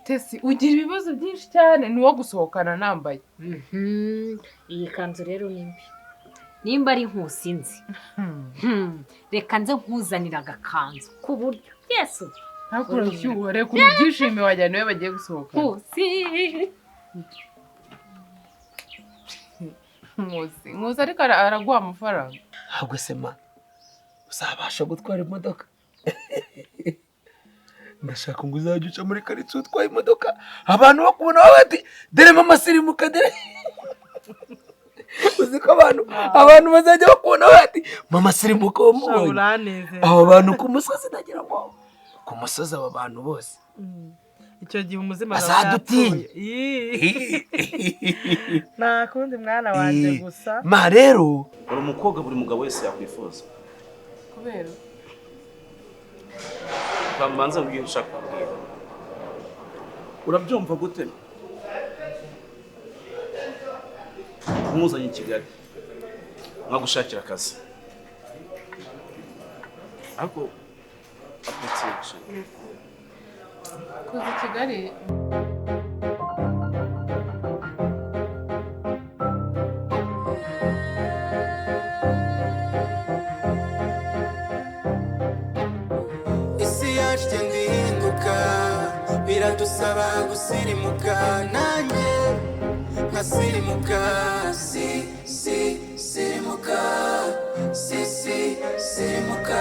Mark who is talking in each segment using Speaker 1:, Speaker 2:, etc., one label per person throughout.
Speaker 1: Tesi ugira ibibazo byinshi cyane niwo gusohokana nambaye.
Speaker 2: Iyi kanzu rero nimbi. Nimba ari nkusinzi. Reka nze nkuzanira agakanzu ku buryo. Yesu.
Speaker 1: Hakuru nshyuho reka ubyishime wajyana niwe bagiye gusohokana. Nkusi ariko araguha amafaranga.
Speaker 3: Ahubwo se ma uzabasha gutwara imodoka? Ndashaka ngo uzajye uca muri karitsiye utwaye imodoka abantu bakubona bati dore mama sirimuka dore. Uzi ko abantu bazajya bakubona bati mama sirimuka wamubonye. Abo bantu ku musozi nagira ngo ku musozi aba bantu bose
Speaker 4: icyo gihe umuzima
Speaker 3: azadutinya.
Speaker 4: Nta kundi mwana wanjye gusa.
Speaker 3: Ma rero
Speaker 5: uri umukobwa buri mugabo wese yakwifuza.
Speaker 1: Kubera
Speaker 5: bamanza mbwira ushaka kubwira. Urabyumva gute? Umuzanye i Kigali nkagushakira akazi ariko apetice
Speaker 1: kuza i Kigali
Speaker 6: isi yacu ndihinduka biradusaba gusirimuka nanjye nkasirimuka sirimuka sirimuka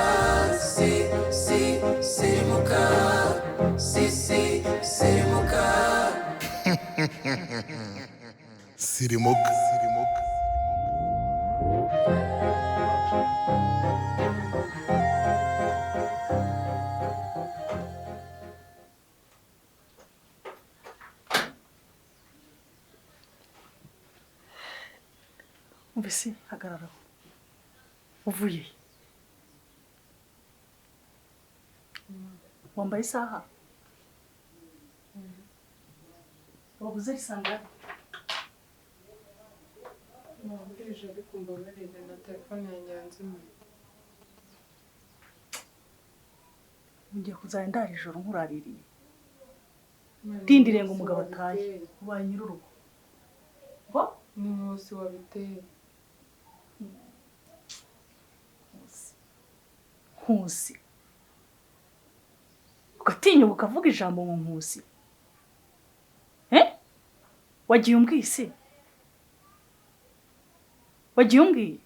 Speaker 6: sirimuka sirimuka
Speaker 7: sirimuka
Speaker 4: Mbese hagarara. Uvuye. Wambaye isaha. Wabuze isanga.
Speaker 1: Nabwije bikumva barinde na telefone yanjye yanzimye.
Speaker 4: Ngiye kuzana ndara ijoro nkuraririye. Tindire ngo umugabo ataye. Ubaye nyururugo. Ngo
Speaker 1: ni Nkusi wabiteye.
Speaker 4: Nkusi. Ugatinyuka ukavuga ijambo mu Nkusi. Wagiye umbwiye se? Wagiye umbwiye?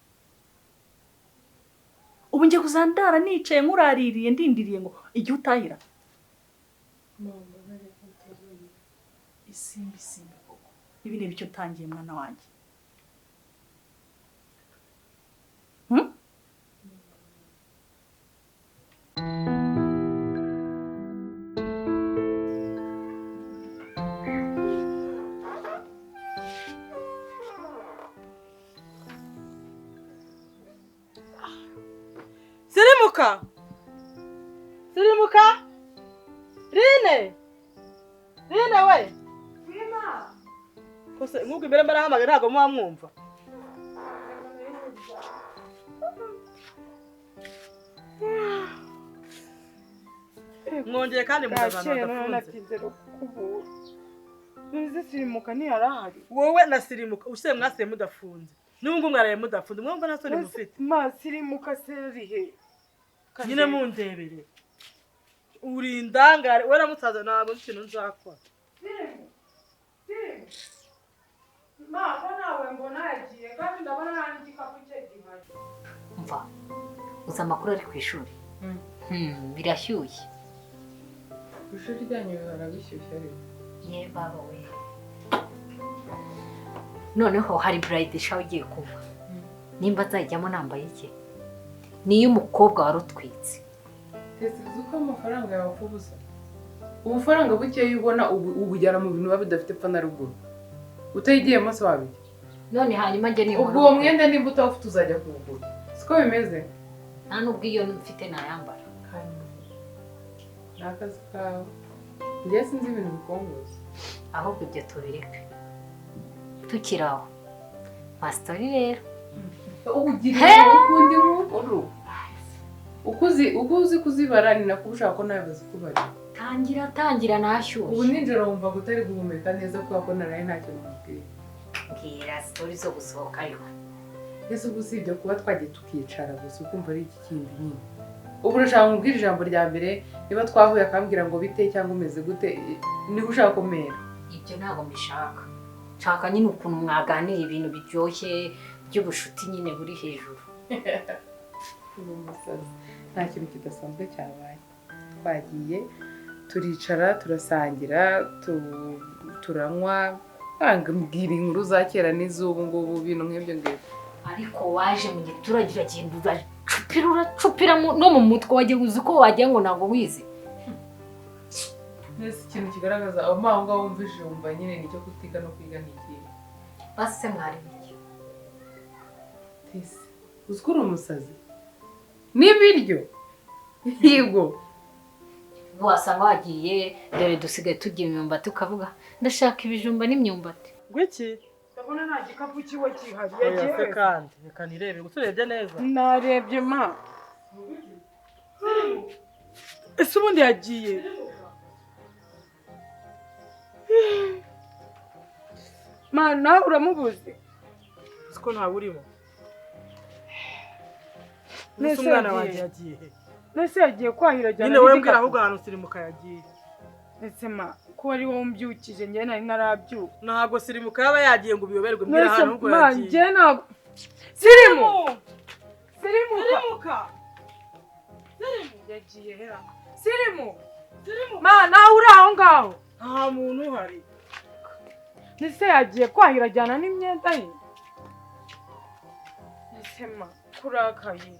Speaker 4: Ubu ngiye kuzandara nicaye nkuraririye ndindiriye ngo igihe utahira.
Speaker 1: Mama bari kutabona.
Speaker 4: Isimbi koko. Ibi ni bicyo utangiye mwana wanjye. Sirimuka Rine we kose nkubwo imbere mbarahamagara ntago muba mwumva. Mwongeye kandi muzazana badafunze.
Speaker 1: Nuze sirimuka ni yarahari.
Speaker 4: Wowe na sirimuka use mwase mudafunze. Nubwo mwaraye mudafunze mwumva nasone mufite.
Speaker 1: Ma sirimuka serihe.
Speaker 4: Nyine mundebere. Uri indangare wera mutaza nabo ikintu nzakora.
Speaker 1: Ma nawe mbona yagiye kandi ndabona nta n'igikapu cye gihari.
Speaker 2: Umva. Uza amakuru ari ku ishuri. Birashyushye.
Speaker 1: Ishuri ryanyu bihora bishyushye ariko.
Speaker 2: Ye baba we. Noneho hari bride shower ugiye kuba. Nimba azajyamo nambaye iki? Niyo umukobwa warutwitse.
Speaker 1: Tesize uko amafaranga yawe kubuza. Ubufaranga bukeya ubona ubujyana mu bintu biba bidafite epfo na ruguru. Utayigiyemo se wabijya.
Speaker 2: None hanyuma njye ni
Speaker 1: ubwo uwo mwenda nimba utawufite uzajya kuwugura. Siko bimeze?
Speaker 2: Nta nubwo iyo mfite nayambara.
Speaker 1: Ni akazi kawe. Njye sinzi ibintu bikongoza.
Speaker 2: Ahubwo ibyo tubireke. Tukiri aho. Pastori rero.
Speaker 1: Ugiriye ukundi nk'ukuru. Ukuzi kuzibara ni nako ushaka ko nawe bazikubarira.
Speaker 2: tangira
Speaker 1: ubu
Speaker 2: nashyushye.
Speaker 1: nijoro wumva ko utari guhumeka neza kubera ko naraye nta kintu mubwiye.
Speaker 2: Mbwira story zo gusohoka ariko.
Speaker 1: Ese ubu usibye kuba twagiye tukicara gusa ukumva ari iki kindi nyine. Ubu urashaka kumubwira ijambo rya mbere niba twahuye akambwira ngo bite cyangwa umeze gute niba ushaka kumera.
Speaker 2: Ibyo ntabwo mbishaka. Nshaka nyine ukuntu mwaganira ibintu biryoshye by'ubushuti nyine buri hejuru.
Speaker 1: Ubu musazi nta kintu kidasanzwe cyabaye. Twagiye turicara turasangira turanywa mbwira inkuru za kera n'iz'ubu ngubu ibintu nk'ibyo ngibyo.
Speaker 2: Ariko waje mu giturage uragenda uracupira no mu mutwe wagiye uzi ko wagira ngo ntabwo wize.
Speaker 1: Nese ikintu kigaragaza aho ngaho wumva ijumba nyine nicyo kutiga no kwiga n'ikihe.
Speaker 2: Basi se mwari biki?
Speaker 1: Tese uzi ko uri umusazi n'ibiryo yego
Speaker 2: wasanga wagiye dore dusigaye tugira imyumbati ukavuga ndashaka ibijumba n'imyumbati.
Speaker 4: Gwiki?
Speaker 8: Ndabona nta gikapu kiwe kihari.
Speaker 4: Yagiye kandi reka nirebe guturebye neza.
Speaker 8: Narebye ma. Ese ubundi yagiye? Ma nawe uramubuze?
Speaker 4: Siko ntawe urimo.
Speaker 8: Nese
Speaker 4: Umwana wanjye yagiye.
Speaker 8: Nese yagiye kwahira cyane.
Speaker 4: Nyine wewe mbwira ahubwo ahantu sirimuka yagiye.
Speaker 8: Ese ma ko ari wowe umbyukije njye nari narabyuka.
Speaker 4: Ntabwo sirimuka yaba yagiye ngo ubiyoberwe mbwira ahantu ubwo
Speaker 8: yagiye.
Speaker 4: yagiye.
Speaker 8: Njye ntabwo. Sirimuka. Yagiye hera. Sirimu. Ma nawe uri aho ngaho.
Speaker 4: Nta muntu uhari.
Speaker 8: Nese yagiye kwahira ajyana n'imyenda ye. Nese ma kurakaye.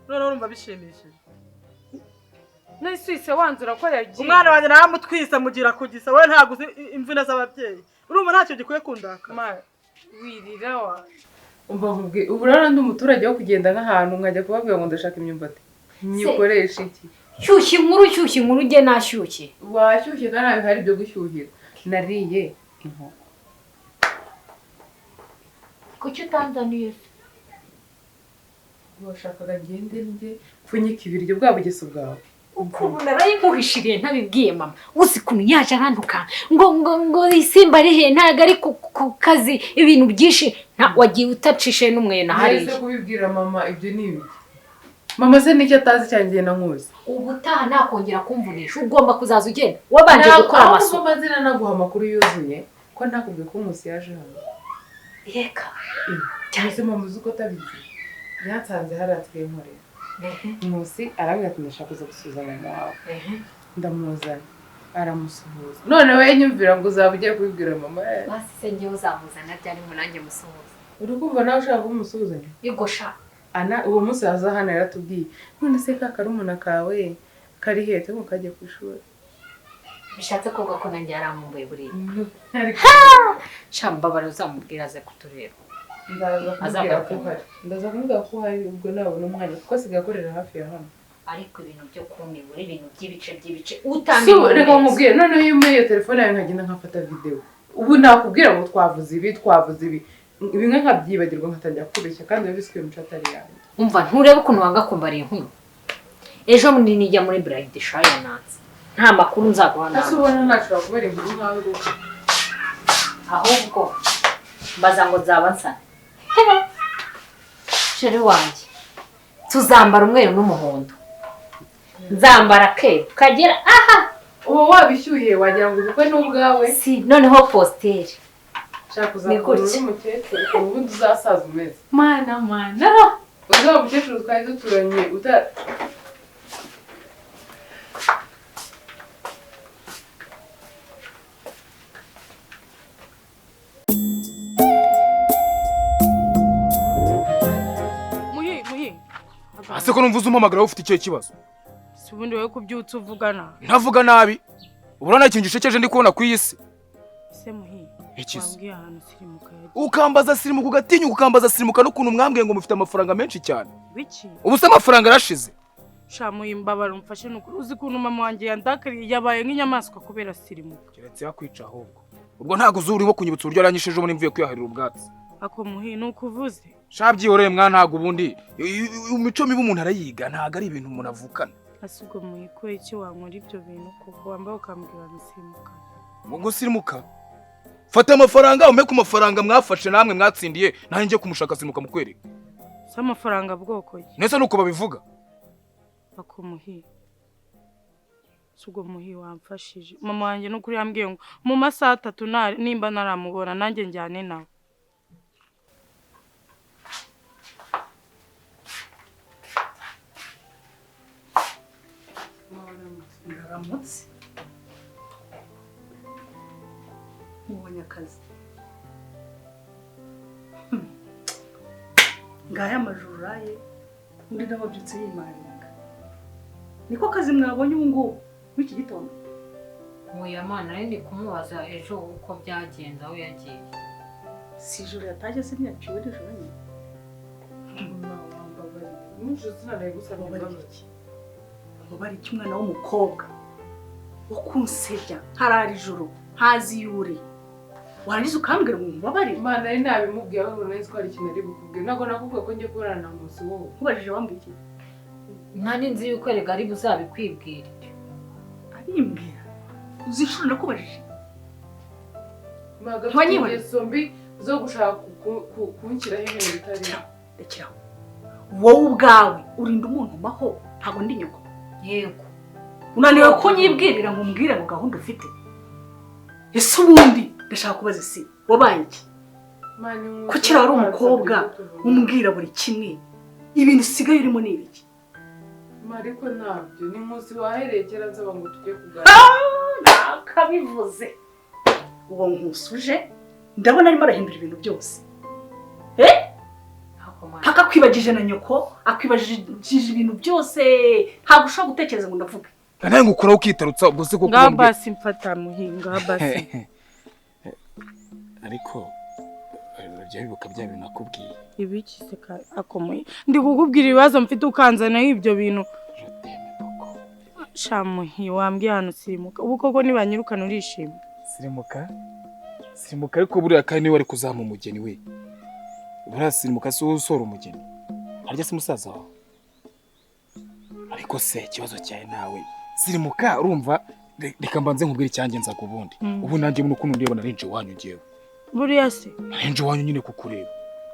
Speaker 4: None urumva bishimishije.
Speaker 8: Nese wanzura ko yagiye.
Speaker 4: Umwana wanjye naramutwisa mugira kugisa we ntago imvune z'ababyeyi. Urumva ntacyo gikwiye kundaka.
Speaker 8: Ma wirira wa.
Speaker 1: Umva nkubwiye ubu rero ndi umuturage wo kugenda nk'ahantu nkajya kubabwira ngo ndashaka imyumbati. Nyikoresha iki?
Speaker 2: Shyushye inkuru ujye nashyushye.
Speaker 1: Washyushye kandi hari ibyo gushyuhira. Nariye inkoko.
Speaker 2: Kuki utanzaniye?
Speaker 1: Washakaga ngende njye pfunyika ibiryo bwa bugeso bwawe.
Speaker 2: Ukuntu narayimuhishiriye ntabibwiye mama. Uzi kuntu yaje arantuka ngo isimba rihe ntago ari ku kazi ibintu byinshi wagiye utacishe n'umwe na hariya.
Speaker 1: Nese kubibwira mama ibyo ni ibiki? Mama se nicyo atazi cyangiye na nkuzi.
Speaker 2: Ubutaha nakongera kumvunisha ugomba kuzaza ugenda. Wabanje gukora amasuku.
Speaker 1: Ntabwo mazina naguha amakuru yuzuye ko ntakubwiye ko Nkusi yaje hano.
Speaker 2: Yeka.
Speaker 1: Cyane mama uzi ko tabizi. Yatsanze haratwe nkorera. Nkusi arabwira ati ndashaka kuza gusuza mama wawe. Ndamuzana. Aramusuhuza. None we nyumvira ngo uzaba ugiye kubibwira mama.
Speaker 2: Basi se njye uzamuzana byari mu nanjye musuhuza.
Speaker 1: Uri kumva nawe ushaka kumusuhuzanya?
Speaker 2: Igosha.
Speaker 1: Ana uwo munsi yaza hano yaratubwiye. None se ka karumuna kawe kari hete ngo kajye ku ishuri.
Speaker 2: Bishatse kuvuga ko nanjye yaramumbuye buriya. Shambabara uzamubwira aze kutureba.
Speaker 1: Ndaza kumubwira ko hari ubwo nabona umwanya kuko asigaye akorera hafi ya hano.
Speaker 2: Ariko ibintu byo kumibura ibintu by'ibice
Speaker 1: So reka nkubwire noneho iyo muri iyo telefone yawe nkagenda nkafata video. Ubu nakubwira ngo twavuze ibi. Bimwe nkabyibagirwa nkatangira kubeshya kandi wabiswe mu chatari yanjye.
Speaker 2: Umva nturebe ukuntu wanga kumbara inkuru. Ejo muri nijya muri Bride Shire Nuts. Nta makuru nzaguha nawe.
Speaker 1: Ese ubona ntashobora kubera inkuru nkawe gute?
Speaker 2: Ahubwo mbaza ngo nzaba nsa. Sheri wanjye. Tuzambara umweru n'umuhondo. Nzambara keru kagera aha.
Speaker 1: Uwo wabishyuhiye wagira ngo ubukwe n'ubwawe.
Speaker 2: Si noneho posteri.
Speaker 1: Shaka kuzakora n'umukecuru ubundi uzasaza umeze.
Speaker 2: Mana.
Speaker 1: Uzaba umukecuru twari duturanye
Speaker 8: Muhi.
Speaker 3: Ase ko numvuze umpamagara ufite icyo kibazo.
Speaker 8: Si ubundi wowe kubyutsa uvugana.
Speaker 3: Ntavuga nabi. Urabona ikintu gishekeje ndi kubona ku isi.
Speaker 8: Se muhi.
Speaker 3: Ikizi.
Speaker 8: Wambwiye ahantu sirimuka yagiye.
Speaker 3: Ukambaza sirimuka ugatinya ukambaza sirimuka n'ukuntu mwambwiye ngo mufite amafaranga menshi cyane.
Speaker 8: Biki?
Speaker 3: Ubu se amafaranga arashize.
Speaker 8: Sha muhi mbabara umfashe n'ukuri uzi kuntu mama wanjye yandakariye yabaye nk'inyamaswa kubera sirimuka.
Speaker 3: Keretse yakwica ahubwo. Ubwo ntago uzuri wo kunyibutsa uburyo aranyisheje ubu nimvuye kwiyahirira ubwatsi.
Speaker 8: Ako muhi nukuvuze.
Speaker 3: Shabyihoreye mwana ntago ubundi imico mibi umuntu arayiga ntago ari ibintu umuntu avukana.
Speaker 8: asubwo muhiko iki wankora ibyo bintu kuko wambaye ukambwira nsimuka.
Speaker 3: Ngo sirimuka. Fata amafaranga ume ku mafaranga mwafashe namwe mwatsindiye naho nje kumushaka simuka mukwereka.
Speaker 8: Se amafaranga bwoko ki?
Speaker 3: Nese nuko babivuga.
Speaker 8: Akumuhi. Subwo muhi wamfashije. Mama wanjye no kuri yambwiye ngo mu masaha 3 nimba naramubona nanjye njyane nawe.
Speaker 9: Ngaramutse. Mubonye akazi. Ngaya amajuru raye undi nababyutse yimaringa. Niko kazi mwabonye ubu ngubu w'iki gitondo.
Speaker 2: Oya mana ndi kumubaza ejo uko byagenze aho yagiye.
Speaker 9: Si ijoro yataje se ntiyaciwe n'ijoro nyine.
Speaker 1: N'ijoro sinaraye gusaba
Speaker 9: iki? Bari iki umwana w'umukobwa wo kunsebya harara ijoro hazi yuri. Warangiza ukambwira ngo mbabare.
Speaker 1: Mana nari nabimubwiye aho nari twari ikintu ari bukubwira. Nago nakubwiye ko ngiye kurana na Musi wowe.
Speaker 9: Kubajije wambwiye iki?
Speaker 2: Nari nzi yuko erega ari buzabikwibwira.
Speaker 9: Arimbwira. Uzishura nakubajije.
Speaker 1: Maga twanyiwe sombi zo gushaka kunshyiraho ibintu bitari.
Speaker 9: Rekeraho. Wowe ubwawe urinda umuntu maho ntago ndi nyoko.
Speaker 2: Yego.
Speaker 9: Unaniwe ko nyibwirira ngo umbwire ngo gahunda ufite. Ese ubundi ndashaka kubaza isi wabaye iki? Kuki ari umukobwa umbwira buri kimwe ibintu sigaye urimo ni ibiki?
Speaker 1: Mariko nabyo ni Musi waherekera nzaba ngo tujye kugana.
Speaker 9: Nakabivuze. Uwo nkusuje ndabona arimo arahindura ibintu byose. Paka kwibagije na nyoko akwibagije ibintu byose ntabwo ushobora gutekereza ngo ndavuga.
Speaker 3: Nawe ngukora ukitarutsa ubwo se koko
Speaker 8: ngabasi mfata muhinga basi.
Speaker 3: Ariko bya bibuka bya bintu nakubwiye.
Speaker 8: Ibiki se akomoye ndi kukubwira ibibazo mfite ukanzana ibyo bintu. Shamuhi wambwiye hano sirimuka ubu koko nibanyirukana urishimye.
Speaker 3: Sirimuka ariko buriya kandi niwe ari kuzama umugeni we. Buriya sirimuka si usora umugeni. Harya si musaza wawe. Ariko se ikibazo cyawe nawe sirimuka urumva reka mbanze nkubwire icyanjye nza kubundi. Ubu nanjye muno kuno ndebona rinje wanyu ngewe.
Speaker 8: Buriya se
Speaker 3: rinje wanyu nyine kukureba.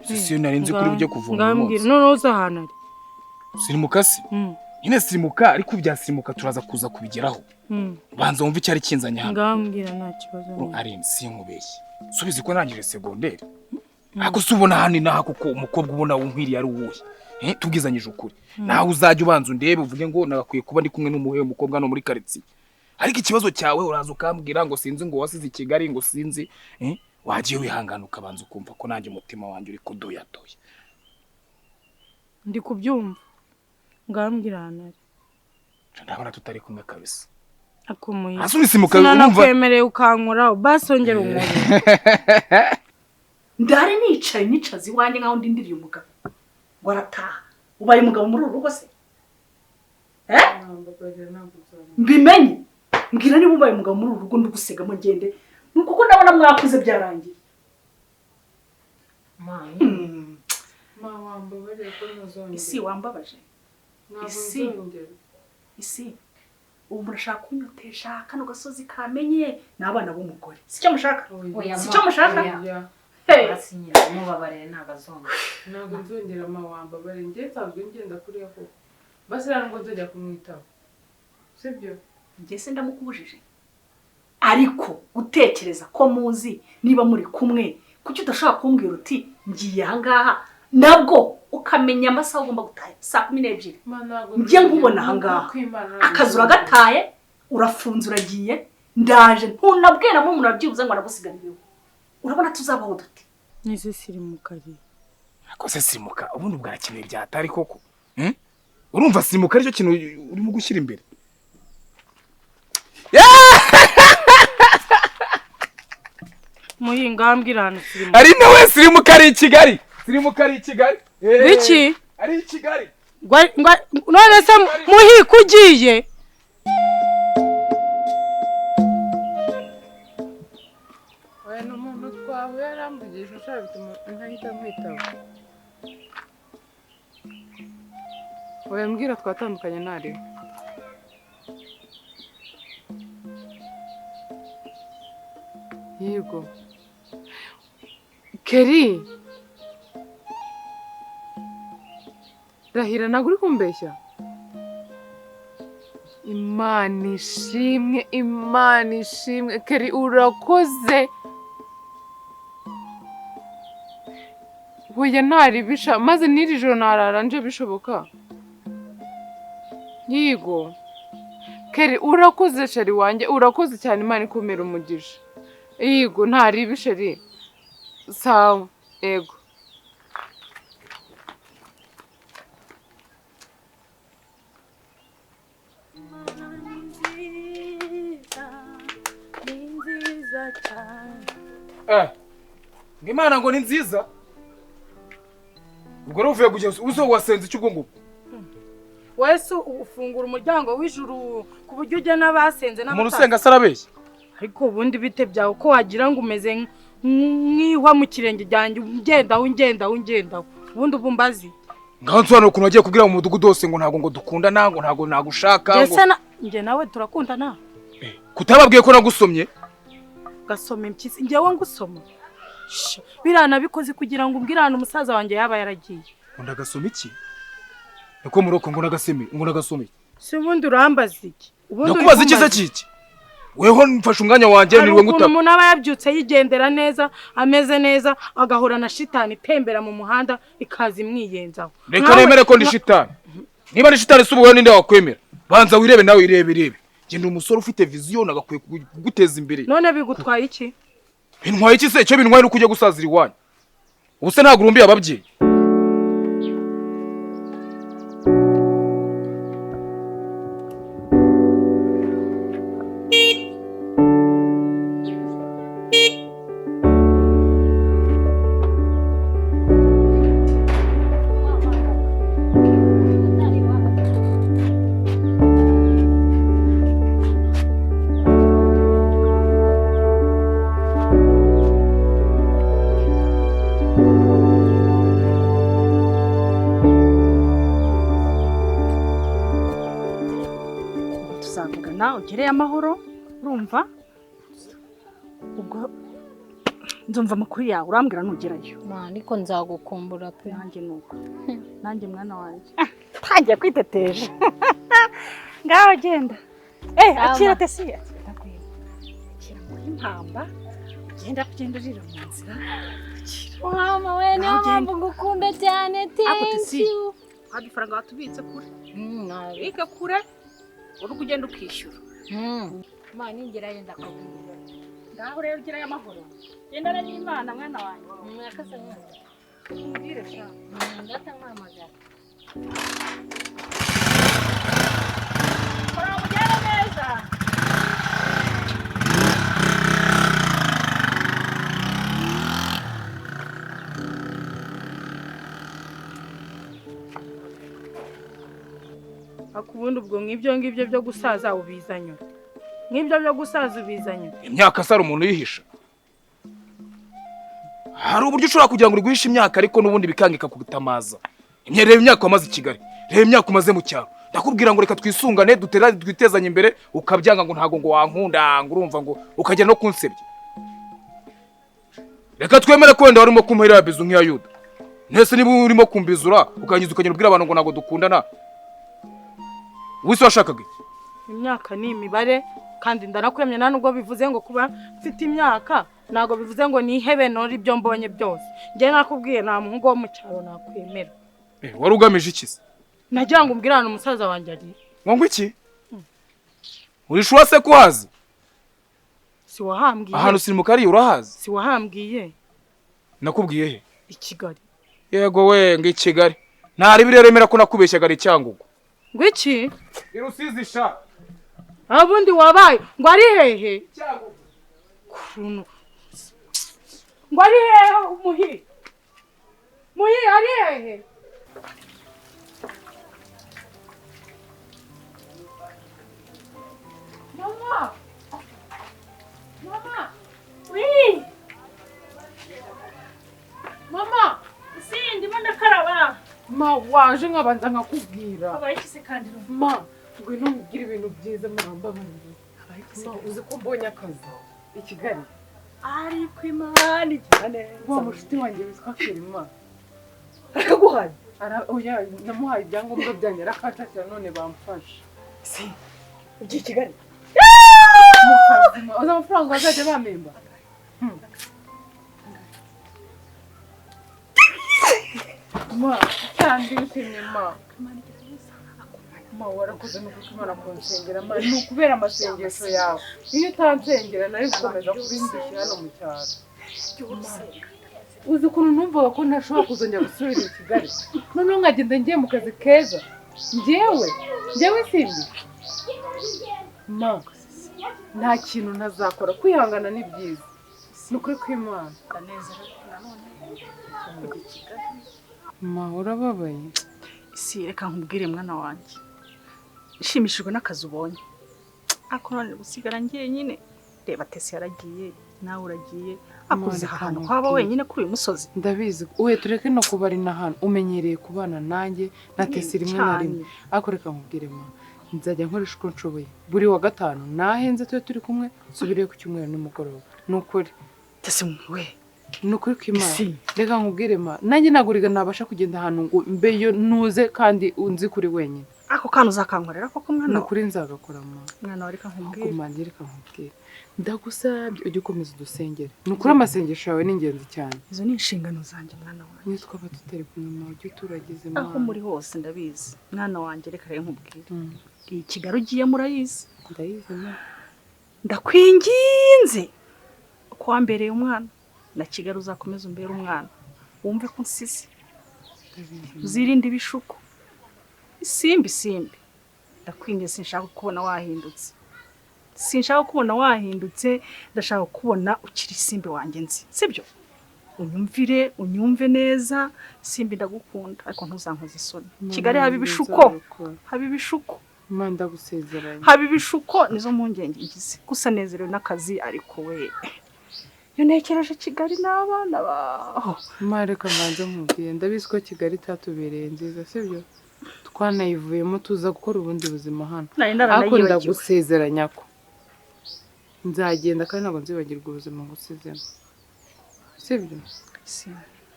Speaker 3: Sisi narinzi kuri bujye kuvuma.
Speaker 8: Ngambwira none uzahanari.
Speaker 3: Sirimuka si? Nyine sirimuka ariko bya sirimuka turaza kuza kubigeraho. Banza wumva icyari kinzanye hano.
Speaker 8: Ngambwira nta kibazo.
Speaker 3: Ari sinkubeshye. Subize ko nangire secondaire. Ako subona hani naha kuko umukobwa ubona wumwiri yari uwuhe. Tubwizanyije ukuri. Naho uzajya ubanza undebe uvuge ngo nagakwiye kuba ndi kumwe n'umuhe umukobwa no muri quartier. Ariko ikibazo cyawe uraza ukambwira ngo sinzi ngo wasize Kigali ngo sinzi wagiye wihangana ukabanza ukumva ko nanjye umutima wanjye uri kudoyadoya.
Speaker 8: Ndi kubyumva. Ngambwira hanari.
Speaker 3: Ndabona tutari kumwe kabisa.
Speaker 8: Akomoye.
Speaker 3: Asubisimuka urumva.
Speaker 8: Nakwemereye ukankora basongera umuntu.
Speaker 9: Ndare nicaye nicazi wanjye nkaho ndindiriye umugabo. Warataha. Ubaye umugabo muri urugo se? Mbimenye. Mbwira niba ubaye umugabo muri urugo ndugusegamo ngende. Nuko ko ndabona mwakuze byarangiye.
Speaker 1: Mama mbabare ko nazongera.
Speaker 9: Isi wambabaje. Isi. Ubu murashaka kunyotesha kano gasozi kamenye n'abana b'umugore. Sicyo mushaka? Sicyo mushaka?
Speaker 2: Asinyira mubabarire nagazonga.
Speaker 1: Ntabwo nzongera mawamba bare ngiye nsanzwe ngenda kuri yako. Basira ngo nzajya kumwitaho. Sibyo?
Speaker 9: Ngiye se ndamukubujije. Ariko gutekereza ko muzi niba muri kumwe kuki udashaka kumbwira uti ngiye ahangaha nabwo ukamenya amasaha ugomba gutaha saa 12. Ngiye nkubona ahangaha akazura gataye urafunze uragiye ndaje ntunabwera mu munabyibuza ngo aragusiganiye. Urabona tuzabaho dute?
Speaker 8: Nise sirimuka ari.
Speaker 3: Akose sirimuka ubundi bwarakeneye byatari koko. Urumva sirimuka aricyo kintu urimo gushyira imbere.
Speaker 8: Muhinga ambwira hano sirimuka.
Speaker 3: Ari nawe sirimuka ari i Kigali. Sirimuka ari i Kigali.
Speaker 8: Biki?
Speaker 3: Ari i Kigali.
Speaker 8: None se muhika ugiye?
Speaker 1: Yarambugije ushaka bituma ntahita mwitaba. Oya mbwira twatandukanye nari. yego Keri rahira ntabwo uri kumbeshya Imana ishimwe Keri urakoze Huye ntaribisha maze n'iri joro narara nje bishoboka yego Keri urakoze sheri wanjye urakoze cyane Imana ikumera umugisha yego ntaribisha ri sawa yego
Speaker 3: Imana ngo ni nziza ubwo ruvuye kugeza uzo wasenze cy'ubwo ngubwo
Speaker 8: wese ufungura umuryango w'ijuru ku buryo ugena abasenze
Speaker 3: umuntu usenga sarabeshya
Speaker 8: ariko ubundi bite byawe ko wagira ngo umeze nk'ihwa mu kirenge ryanjye ungendaho ubundi ubu mbazi
Speaker 3: ngaho nsobanura ukuntu wagiye kubwira mu mudugudu wose ngo ntabwo ngo dukundana ngo ntabwo nagushaka ngo
Speaker 8: njye nawe turakundana
Speaker 3: kutababwiye ko nagusomye
Speaker 8: gasoma impyisi njyewe ngusoma biranabikoze kugira ngo umbwirane umusaza wanjye yaba yaragiye
Speaker 3: ngo ndagasoma iki niko muroko ngo nagasome
Speaker 8: si ubundi urambaza iki
Speaker 3: nakubaza iki se kiki weho mfashe umwanya wanjye niriwe ngutaka
Speaker 8: umuntu aba yabyutse yigendera neza ameze neza agahura na shitani itembera mu muhanda ikaza imwiyenzaho
Speaker 3: reka nemere ko ndi shitani niba ni shitani si ubuwe ninde wakwemera banza wirebe nawe irebe genda umusore ufite viziyo nagakwiye kuguteza imbere
Speaker 8: none bigutwaye iki
Speaker 3: bintwaye iki se icyo bintwaye nuko ujya gusazira iwanyu ubu se ntabwo urumbiye ababyeyi
Speaker 9: ugereye amahoro urumva ubwo nzumva amakuru yawe urambwira nugerayo
Speaker 2: ariko nzagukumbura pe
Speaker 9: nanjye nuko nanjye mwana wanjye ntangiye kwiteteje ngaho genda akira tesi akira muri mpamba ugenda urira mu nzira
Speaker 2: mama we niyo mpamvu ngukunda cyane thank you
Speaker 9: amafaranga watubitse kure nabika kure uri kugenda ukishyura
Speaker 2: mama ningerayo ndakubwira
Speaker 9: ngaho rero ugerayo amahoro gendana n'Imana mwana wanjye
Speaker 2: mwakase mwana
Speaker 9: mbwire sha
Speaker 2: ndatamamagara
Speaker 9: ugera neza
Speaker 8: akubundi ubwo nk'ibyo ngibyo byo gusaza ubizanye nk'ibyo byo gusaza ubizanye
Speaker 3: imyaka sara umuntu yihisha hari uburyo ushobora kugira ngo uriguhishe imyaka ariko n'ubundi bikangika kugutamaza reba imyaka wamaze i Kigali reba imyaka umaze mu cyaro ndakubwira ngo reka twisungane twitezanye imbere ukabyanga ngo ntago ngo wankunda ngo urumva ngo ukajya no kunsebya reka twemere ko wenda warimo kumpera bizu nk'iya Yuda ntese niba urimo kumbizura ukangiza ukagenda ubwira abantu ngo ntago dukundana wese washakaga iki
Speaker 8: imyaka ni imibare kandi ndanakwemye nta nubwo bivuze ngo kuba mfite imyaka ntago bivuze ngo nihebe nori ibyo mbonye byose njye nakubwiye nta muhungu wo mu cyaro nakwemera
Speaker 3: wari ugamije iki se
Speaker 8: nagira ngo umbwirane umusaza wanjye ari
Speaker 3: ngo iki urishuwa se kuhazi
Speaker 8: si wahambwiye
Speaker 3: ahantu sirimukari urahazi
Speaker 8: si wahambwiye
Speaker 3: nakubwiye he
Speaker 8: i Kigali
Speaker 3: yego we ngo i Kigali ntari biremera ko nakubeshyaga ari Cyangugu
Speaker 8: ngo iki
Speaker 3: Irusizi sha
Speaker 8: abundi wabaye ngo ari hehe Cyangugu ngo ari hehe muhi ari hehe Mama
Speaker 9: oui
Speaker 8: mama
Speaker 9: sindi mbona karaba
Speaker 1: ma waje nkabanza nkakubwira
Speaker 9: abaye se kandi
Speaker 1: ma ngwino mubwire ibintu byiza muramba bandi uzi ko mbonye akazi i Kigali
Speaker 9: ariko imana igira neza.
Speaker 1: Wa mushuti wanjye witwa Kirima.
Speaker 9: Akaguhaye.
Speaker 1: Oya, namuhaye ibyangombwa byanjye arakashakira none bamfasha.
Speaker 9: Si. Ugiye i Kigali?
Speaker 1: Uzi amafaranga bazajya bamemba? Ma, kandi wishimye ma. Ma, warakoze nuko ukimara kunsengera ma. Ni ukubera amasengesho yawe. Iyo utansengera nari gukomeza kubindishyira hano mu cyaro. Uzi ukuntu numvaga ko ntashobora kuzongera gusubira i Kigali. Noneho nkagenda ngiye mu kazi keza. Njyewe simbi. Ma, nta kintu ntazakora. Kwihangana ni byiza. Ni ukuri kw'Imana. Ma, urababaye?
Speaker 9: Si reka nkubwire mwana wanjye. Nshimishijwe n'akazi ubonye. Ako none gusigara ngiye nyine. Reba Tesi yaragiye, nawe uragiye. Akuze ahantu kwaba wenyine kuri uyu musozi.
Speaker 1: Ndabizi. Uwe tureke no kuba ari n'ahantu. Umenyereye kubana nanjye na Tesi rimwe na rimwe. Ariko reka nkubwire ma. Nzajya nkoresha uko nshoboye. Buri wa gatanu nahenze turi kumwe. Subire ku cyumweru nimugoroba. Ni ukuri.
Speaker 9: Tesi we.
Speaker 1: Ni ukuri kw'Imana. Reka nkubwire ma. Nanjye naguriga nabasha kugenda ahantu ngo mbeyo nuze kandi unzi kuri wenyine.
Speaker 9: Ako kantu uzakankorera koko mwana.
Speaker 1: Ni ukuri nzagakora ma.
Speaker 9: Mwana reka nkubwire.
Speaker 1: Kumanje reka nkubwire. Ndagusabye ujye ukomeza udusengere. Ni ukuri amasengesho yawe ni ingenzi cyane.
Speaker 9: Izo ni inshingano zanjye mwana wanjye.
Speaker 1: Niyo twaba tutari kumwe ma ujye turagize ma.
Speaker 9: Aho muri hose ndabizi. Mwana wanjye reka rero nkubwire. Iyi Kigali ugiye murayizi.
Speaker 1: Ndayizi ma.
Speaker 9: Ndakwinginze. Ko wambereye umwana. Na Kigali uzakomeza umbere umwana. Wumve ko nsisi. Uzirinde ibishuko. Simbi. Ndakwinginze sinshaka kubona wahindutse. Sinshaka kubona wahindutse, ndashaka kubona ukiri simbi wanjye nzi. Sibyo? Unyumve neza, simbi ndagukunda ariko ntuzankoze isoni. Kigali haba ibishuko.
Speaker 1: Ma ndagusezeranye.
Speaker 9: Haba ibishuko nizo mpungenge ngize. Gusa nezerewe n'akazi ariko we. Yo nekereje Kigali n'abana baho.
Speaker 1: Ma reka mbanze nkubwiye ndabizi ko Kigali tatubereye nziza sibyo? Twanayivuyemo tuza gukora ubundi buzima hano. Ariko ndagusezeranya ko nzagenda kandi ntabwo nzibagirwa ubuzima ngusezeranya. Sibyo?
Speaker 9: Si.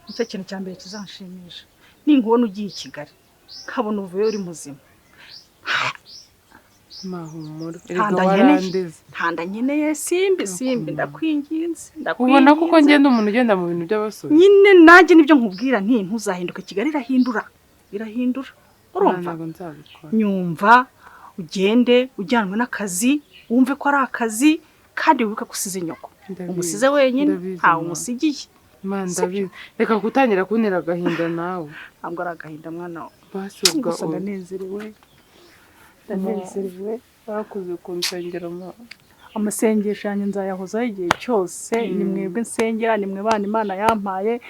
Speaker 9: Nicyo kintu cya mbere kizanshimisha. Ninkubona ugiye i Kigali, kabona uvuye uri muzima.
Speaker 1: Mahumura. Erega warandeze.
Speaker 9: Ntanda nkeneye simbi ndakwinginze.
Speaker 1: Ubona kuko ngenda umuntu ugenda mu bintu by'abasore.
Speaker 9: Nyine nanjye nibyo nkubwira nti ntuzahinduka Kigali irahindura. Urumva? Nyumva ugende ujyanwe n'akazi, wumve ko ari akazi kandi wibuke gusiza inyoko. Umusize wenyine ntawe umusigiye.
Speaker 1: Ndabizi. Reka gutangira kuntera agahinda nawe.
Speaker 9: Ntabwo ari agahinda mwana wawe.
Speaker 1: Basi ubwo
Speaker 9: ndanezerewe.
Speaker 1: Bakuze kunsengera ma.
Speaker 9: Amasengesho yanjye nzayahozaho igihe cyose. Ni mwebwe nsengera, ni mwe bana Imana yampaye.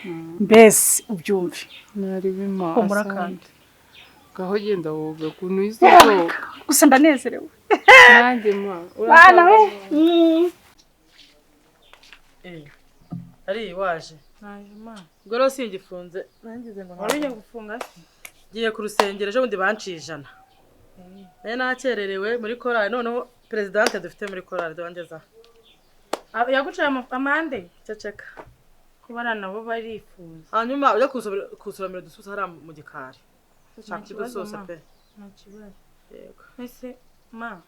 Speaker 9: Mbese ubyumve.
Speaker 1: Nari bima.
Speaker 9: Humura kandi.
Speaker 1: Gaho genda woga kuntu isoko.
Speaker 9: Gusa ndanezerewe.
Speaker 1: Nanjye ma.
Speaker 9: Bana we.
Speaker 4: Ari waje.
Speaker 8: Naje ma.
Speaker 4: Goro singifunze.
Speaker 8: Nangize ngo
Speaker 4: Wari gufunga se? Giye ku rusengero ejo bundi bancijana. Nakererewe muri korali noneho presidente dufite muri korali dongeza.
Speaker 8: yagucaye amande.
Speaker 4: Ceceka.
Speaker 8: Kubana nabo barifuza.
Speaker 4: Hanyuma ujya kusuramira dususa hari mu gikari. Shaka dususa pe.
Speaker 8: Nta kibazo.
Speaker 4: Yego.
Speaker 8: Ese ma.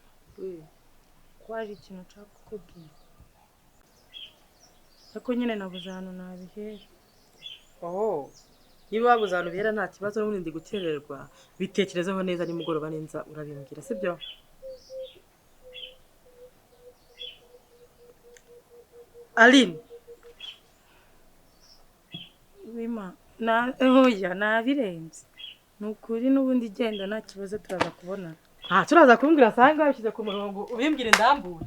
Speaker 8: Kwari ikintu cyakukubwira. Ako nyine nabuze hano nabihera.
Speaker 4: Niba wabuze ahantu bihera nta kibazo n'ubundi ndi gukererwa bitekerezeho neza nimugoroba nenza urabimbwira sibyo? Aline
Speaker 8: Wima oya nabirenze. Nukuri n'ubundi genda nta kibazo turaza kubona.
Speaker 4: Turaza kumbwira sanga bishyize ku murongo ubimbwire ndambure.